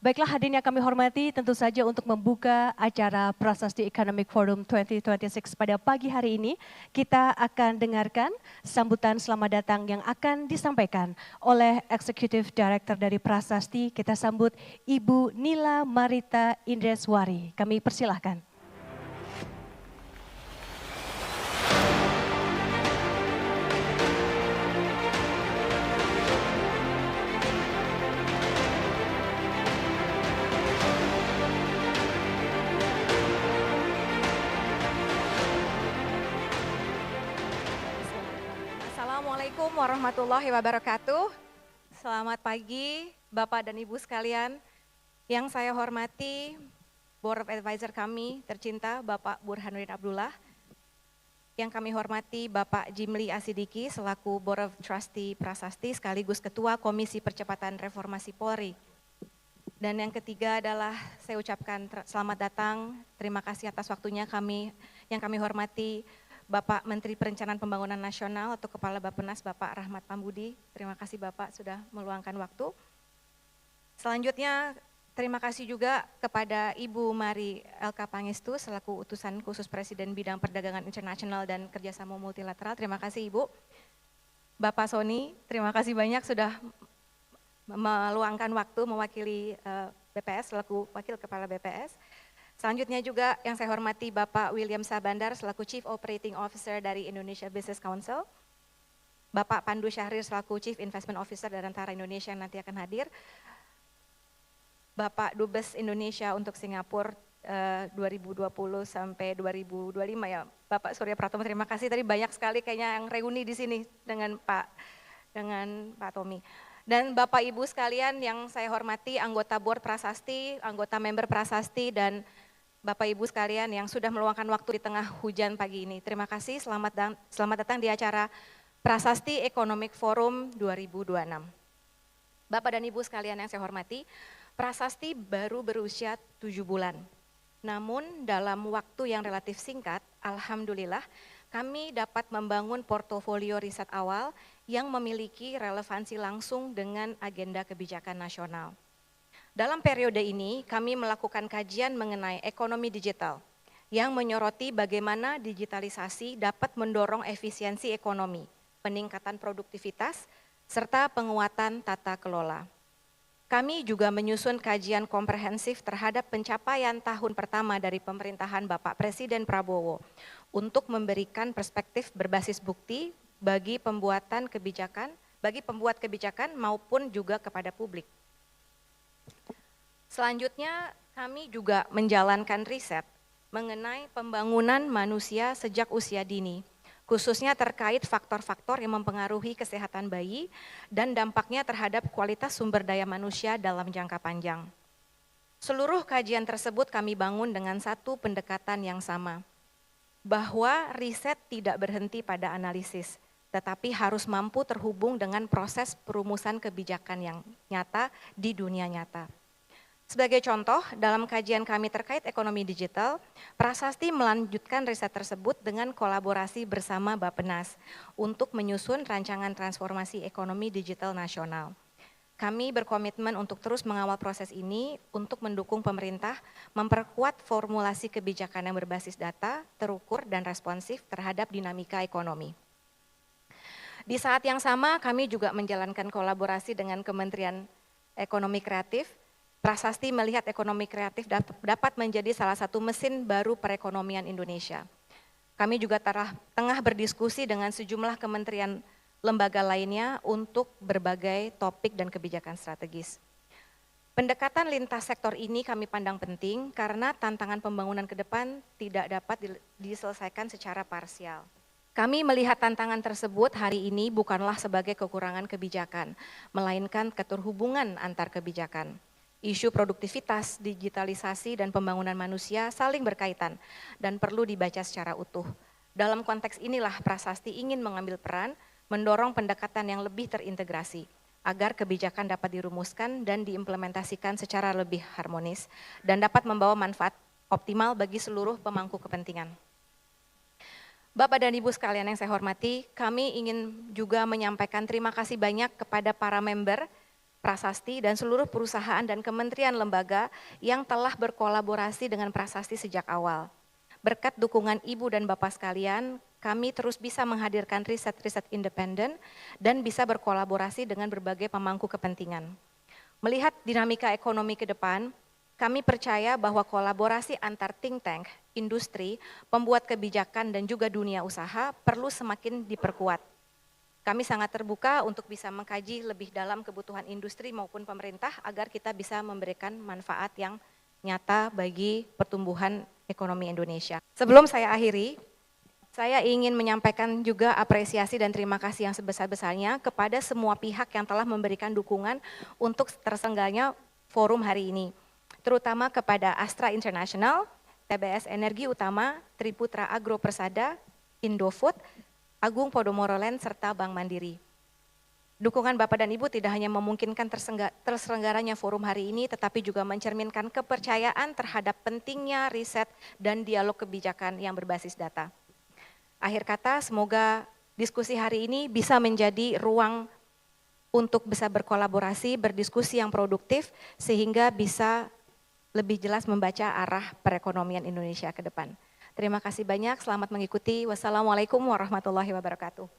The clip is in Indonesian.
Baiklah hadirin yang kami hormati, tentu saja untuk membuka acara Prasasti Economic Forum 2026 pada pagi hari ini, kita akan dengarkan sambutan selamat datang yang akan disampaikan oleh Executive Director dari Prasasti. Kita sambut Ibu Nila Marita Indreswari. Kami persilahkan. Assalamualaikum warahmatullahi wabarakatuh. Selamat pagi Bapak dan Ibu sekalian. Yang saya hormati Board of Advisor kami tercinta Bapak Burhanuddin Abdullah. Yang kami hormati Bapak Jimli Asidiki selaku Board of Trustee Prasasti sekaligus Ketua Komisi Percepatan Reformasi Polri. Dan yang ketiga adalah saya ucapkan selamat datang, terima kasih atas waktunya yang kami hormati Bapak Menteri Perencanaan Pembangunan Nasional atau Kepala Bappenas Bapak Rahmat Pambudi. Terima kasih Bapak sudah meluangkan waktu. Selanjutnya terima kasih juga kepada Ibu Mari LK Pangestu selaku utusan khusus Presiden Bidang Perdagangan Internasional dan Kerjasama Multilateral. Terima kasih Ibu. Bapak Sony, terima kasih banyak sudah meluangkan waktu mewakili BPS selaku Wakil Kepala BPS. Selanjutnya juga yang saya hormati Bapak William Sabandar selaku Chief Operating Officer dari Indonesia Business Council. Bapak Pandu Syahrir selaku Chief Investment Officer dari Antara Indonesia yang nanti akan hadir. Bapak Dubes Indonesia untuk Singapura 2020 sampai 2025 ya. Bapak Surya Pratomo, terima kasih. Tadi banyak sekali kayaknya yang reuni di sini dengan Pak Tommy. Dan Bapak Ibu sekalian yang saya hormati, anggota Board Prasasti, anggota member Prasasti, dan Bapak Ibu sekalian yang sudah meluangkan waktu di tengah hujan pagi ini. Terima kasih, selamat datang di acara Prasasti Economic Forum 2026. Bapak dan Ibu sekalian yang saya hormati, Prasasti baru berusia 7 bulan. Namun dalam waktu yang relatif singkat, alhamdulillah kami dapat membangun portofolio riset awal yang memiliki relevansi langsung dengan agenda kebijakan nasional. Dalam periode ini, kami melakukan kajian mengenai ekonomi digital yang menyoroti bagaimana digitalisasi dapat mendorong efisiensi ekonomi, peningkatan produktivitas, serta penguatan tata kelola. Kami juga menyusun kajian komprehensif terhadap pencapaian tahun pertama dari pemerintahan Bapak Presiden Prabowo untuk memberikan perspektif berbasis bukti bagi pembuat kebijakan maupun juga kepada publik. Selanjutnya kami juga menjalankan riset mengenai pembangunan manusia sejak usia dini, khususnya terkait faktor-faktor yang mempengaruhi kesehatan bayi dan dampaknya terhadap kualitas sumber daya manusia dalam jangka panjang. Seluruh kajian tersebut kami bangun dengan satu pendekatan yang sama, bahwa riset tidak berhenti pada analisis, tetapi harus mampu terhubung dengan proses perumusan kebijakan yang nyata di dunia nyata. Sebagai contoh, dalam kajian kami terkait ekonomi digital, Prasasti melanjutkan riset tersebut dengan kolaborasi bersama Bappenas untuk menyusun rancangan transformasi ekonomi digital nasional. Kami berkomitmen untuk terus mengawal proses ini untuk mendukung pemerintah memperkuat formulasi kebijakan yang berbasis data, terukur dan responsif terhadap dinamika ekonomi. Di saat yang sama, kami juga menjalankan kolaborasi dengan Kementerian Ekonomi Kreatif. Prasasti melihat ekonomi kreatif dapat menjadi salah satu mesin baru perekonomian Indonesia. Kami juga tengah berdiskusi dengan sejumlah kementerian lembaga lainnya untuk berbagai topik dan kebijakan strategis. Pendekatan lintas sektor ini kami pandang penting karena tantangan pembangunan ke depan tidak dapat diselesaikan secara parsial. Kami melihat tantangan tersebut hari ini bukanlah sebagai kekurangan kebijakan, melainkan keterhubungan antar kebijakan. Isu produktivitas, digitalisasi, dan pembangunan manusia saling berkaitan dan perlu dibaca secara utuh. Dalam konteks inilah Prasasti ingin mengambil peran, mendorong pendekatan yang lebih terintegrasi, agar kebijakan dapat dirumuskan dan diimplementasikan secara lebih harmonis, dan dapat membawa manfaat optimal bagi seluruh pemangku kepentingan. Bapak dan Ibu sekalian yang saya hormati, kami ingin juga menyampaikan terima kasih banyak kepada para member Prasasti, dan seluruh perusahaan dan kementerian lembaga yang telah berkolaborasi dengan Prasasti sejak awal. Berkat dukungan Ibu dan Bapak sekalian, kami terus bisa menghadirkan riset-riset independen dan bisa berkolaborasi dengan berbagai pemangku kepentingan. Melihat dinamika ekonomi ke depan, kami percaya bahwa kolaborasi antar think tank, industri, pembuat kebijakan dan juga dunia usaha perlu semakin diperkuat. Kami sangat terbuka untuk bisa mengkaji lebih dalam kebutuhan industri maupun pemerintah agar kita bisa memberikan manfaat yang nyata bagi pertumbuhan ekonomi Indonesia. Sebelum saya akhiri, saya ingin menyampaikan juga apresiasi dan terima kasih yang sebesar-besarnya kepada semua pihak yang telah memberikan dukungan untuk terselenggaranya forum hari ini, terutama kepada Astra International, TBS Energi Utama, Triputra Agro Persada, Indofood, Agung Podomoro Land, serta Bank Mandiri. Dukungan Bapak dan Ibu tidak hanya memungkinkan terselenggaranya forum hari ini, tetapi juga mencerminkan kepercayaan terhadap pentingnya riset dan dialog kebijakan yang berbasis data. Akhir kata, semoga diskusi hari ini bisa menjadi ruang untuk bisa berkolaborasi, berdiskusi yang produktif, sehingga bisa lebih jelas membaca arah perekonomian Indonesia ke depan. Terima kasih banyak, selamat mengikuti. Wassalamualaikum warahmatullahi wabarakatuh.